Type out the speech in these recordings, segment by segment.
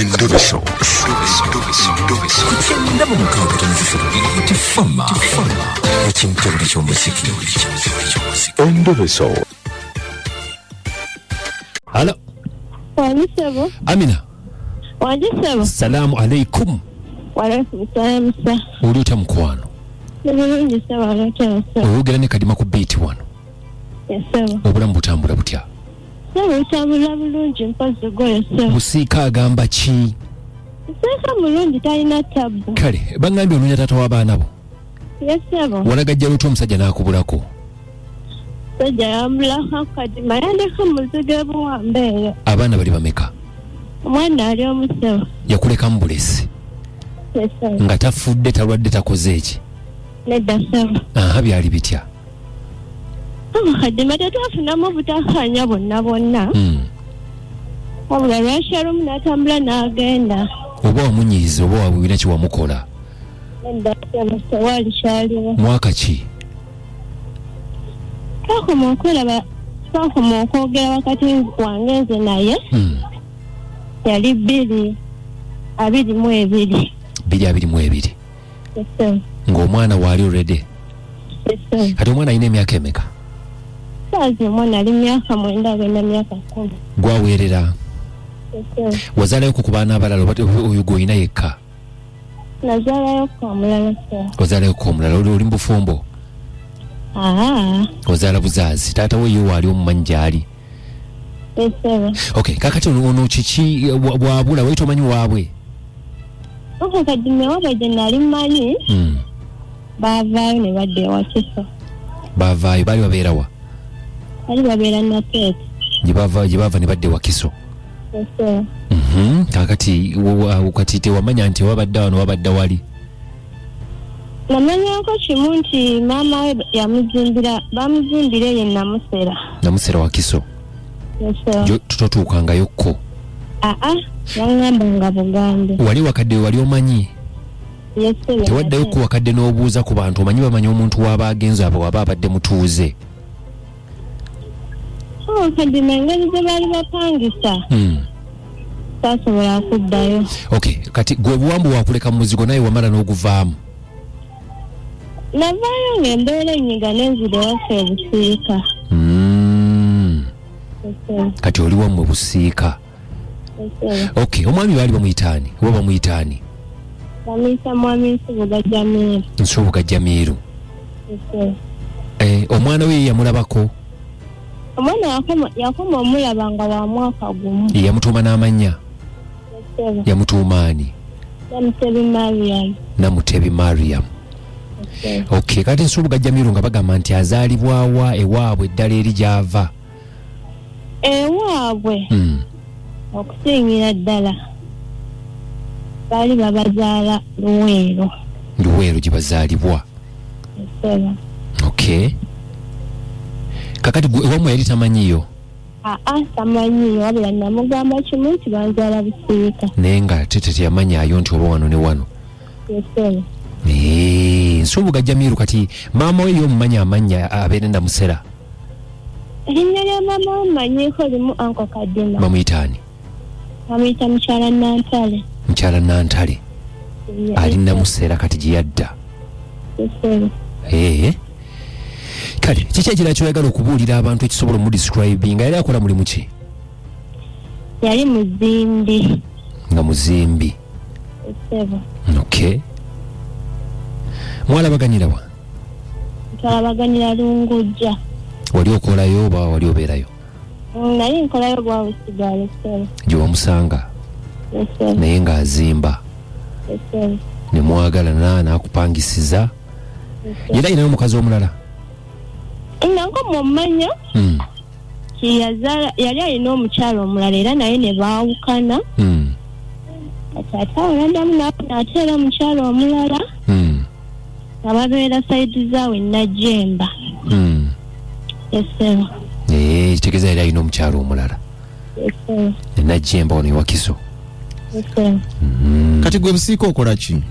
Endobeso. Kugenda mu mukaaga tonzisiro tifama ekintu buli ky'omuziki. Endobeso. Halo. Walisebo. Amina. Walisebo. Salamu alaikum. Walaikum salam sa. Oluta mukwano. Nibulungi sebo alota sa. Oyogera ne kadima ku beat wano. Yesebo. Obulamu butambula butya? Sebo butambula bulungi mpazi goyo sebo. Busiika agamba ki? Seka mulungi talina tabu. Kale bangambye olunya taata w'abaana bo. Yesebo. Walagajja lutu omusajja n'akubulako. Sajja yambulako kadima yandeka muzigo buwambeeyo. Abaana bali bameka? Omwana ali omu sebo. Yakuleka mu bulesi. Yesebo. Nga tafudde talwadde takoze eki? Nedda sebo. Aha byali bitya? Kadima tetwafunamu butakanya bonna. Wabula lwashalumu n'atambula n'agenda. Oba wamunyiiza oba wabwina ki wamukola? Nedda sebo sewali kyaliwo. Mwaka ki? Twakoma okwogera wakati wange nze naye. Yali 2022. 2022. Yes. Ng'omwana waali already. Yes. Kati omwana alina emyaka emeka? Saazi omwana ali myaka 9 agenda myaka 10. Gwaweerera? Yes. Wazaalayo ku baana abalala oyo gw'olina yekka? Nazaalayo ku omulala sir. Ozaalayo ku omulala oli mbufumbo? Ozaala buzaazi. Taata we yo waali omumanyi gy'ali? Yes. Okay, kakati ono kiki bwabula wayita omanyi waabwe? Kadime wabadde nali mmanyi. Baavaayo ne badda ewa Kiso. Baavaayo baali babeera wa? Baali babeera Napeeti. Gye baava ne badda ewa Kiso? Yes. Kakati kati tewamanya nti wabadde wano wabadde wali? Namanyako kimu nti maama we bamuzimbira eyo Namusera. Namusera wa Kiso? Yes. Totuukangayokko? Yangamba nga Bugande. Wali wakadde wali omanyi? Yes. Tewaddayo ku wakadde n'obuuza ku bantu omanyi bamanyi omuntu waba agenze abo waba abadde mutuuze? Kadima engeri gye baali bapangisa. Tasobola kuddayo. Okay, kati gwe buwambu wakuleka mu muzigo naye wamala n'oguvaamu? Navaayo ng'embeera enyiga n'enzira ewaffe ebusiika. Kati oli wammwe busiika? Okay, omwami baali bamuyitaani oba bamuyitaani? Bamuyita mwami Nsubuga Jamiru. Nsubuga Jamiru. Omwana we yamulabako? Omwana yakoma omulaba nga wa mwaka gumu. Yamutuuma n'amannya? Yamutuuma ani? Namutebi Mariam. Okay, kati Nsubuga Jamiru nga bagamba nti azaalibwawa ewaabwe eddala eri gy'ava? Ewaabwe okusingira ddala baali babazaala Luweero. Luweero gye bazaalibwa? Okay. Kakati ewammwe yali tamanyiyo? Tamanyiyo, wabula namugamba kimu nti banzaala Busiika. Naye nga teteyamanyaayo nti oba wano ne wano? Nsubuga Jamiru kati maama we y'omumanyi amannya abeere Namusera? Erinnya lya maama we mmanyiiko limu Anko Kadima. Bamuyitaani? Bamuyita Mukyala Nantale. Mukyala Nantale? Ali Namusera kati gye yadda? Kale kiki ekirala kyoyagala okubuulira abantu ekisobola omudescribing? Yali akola mulimu ki? Yali muzimbi. Nga muzimbi? Okay. Mwalabaganira wa? Twalabaganira Lungujja. Wali okolayo oba wali obeerayo? Nali nkolayo bwa Busigale. Gye wamusanga? Naye ng'azimba? Ne mwagala n'akupangisiza? Yali ayinayo omukazi omulala? Nanko mumanya. Yali alina omukyala omulala era naye ne baawukana. Ate awandamu n'ateera omukyala omulala. Ababeera sayidi zaawe Najjemba. Kitegeeza yali alina omukyala omulala? Najjemba ono ewa Kiso? Kati gwe Busiika okola ki?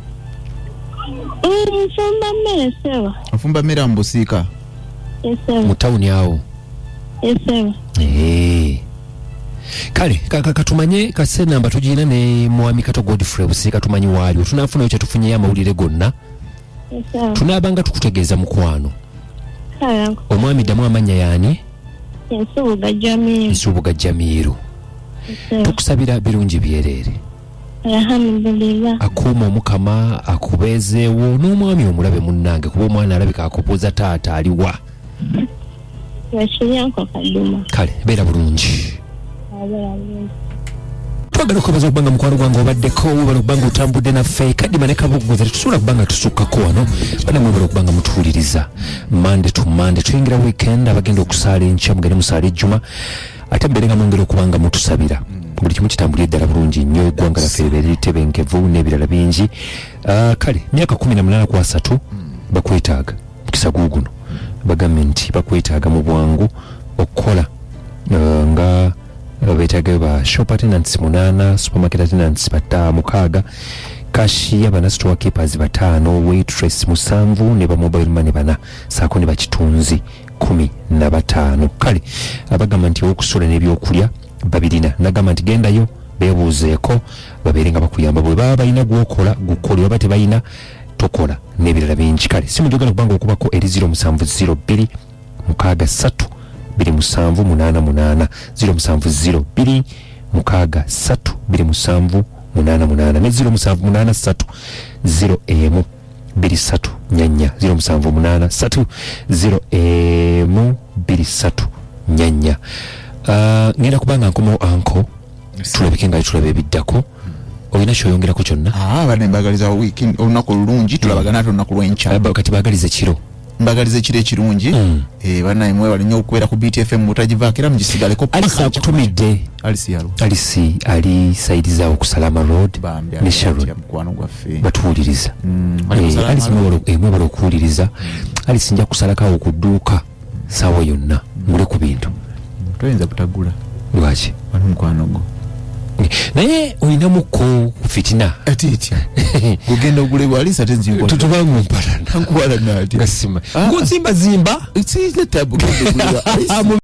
Nfumba mmere sewa. Nfumba mmere mu Busiika? Mu tawuni awo? kale katumanye kase namba tujina ne mwami Kato Godfrey Busika tumanyi wali tunafuna echo tufunye amawulire gonna tunabanga tukutegeeza mukwano omwami damu amanya yani Nsubuga Jamiru tukusabira birungi byerere alhamdulillah akuma omukama akubezeewo n'omwami omulabe munnange kuba omwana alabika akubuuza taata aliwa Washiriyanko Kaduma kale beera bulungi twagala okubaza okubanga mukwano gwange obaddeko webala okubanga otambudde naffe kadima ne kabuguza tetusobola kubanga tusukkako wano banamwe webala okubanga mutuwuliriza Monday to Monday tuyingira weekend abagenda okusaala enkya mugende musaala ejjuma ate mbere nga mwongera okubanga mutusabira buli kimu kitambulira ddala bulungi nnyo eggwanga laffe libeere litebenkevu n'ebirala bingi kale myaka 18 bakwetaaga mukisa guuguno bagavumenti bakwetaaga mu bwangu okukola nga beetaaga ba shop attendants 8 supermarket attendants 6 cashier bana store keepers 5 waitress 7 ne ba mobile money 4 saako ne bakitunzi 15 kale abagamba nti okusula n'ebyokulya babirina nagamba nti gendayo beebuuzeeko babeere nga bakuyamba bwe baba balina gwokola gukolera oba tebalina tokola n'ebirala bingi kale si mujogala kubanga okubako eri 0702 63 2788 0702 63 2788 ne 0783 0 23 nyanya 0783 0 23 nyanya ngenda kubanga nkomo anko tulabike nga tulaba ebiddako olina kyoyongerako kyonna bane mbagaliza weekend olunaku olulungi tulabagana ate olunaku lw'enkya kati bagalize kiro mbagaliza ekiro ekirungi banaye mwe balinyo okubeera ku BTFM mutagivaako era mugisigaleko alisi akutumidde alisi ali saidi zaawo ku Salama Road ne Sharon batuwuliriza alisi mwebala okuwuliriza alisi nja kusalakawo ku dduuka saawa yonna ngule ku bintu toyinza kutagula lwaki wali mukwano gwo naye olinamuko fitina atitya gugenda ogulebwa alisa tenzingo tutubangu mpalana nkuwala nati ngasima nguzimba zimba it's not a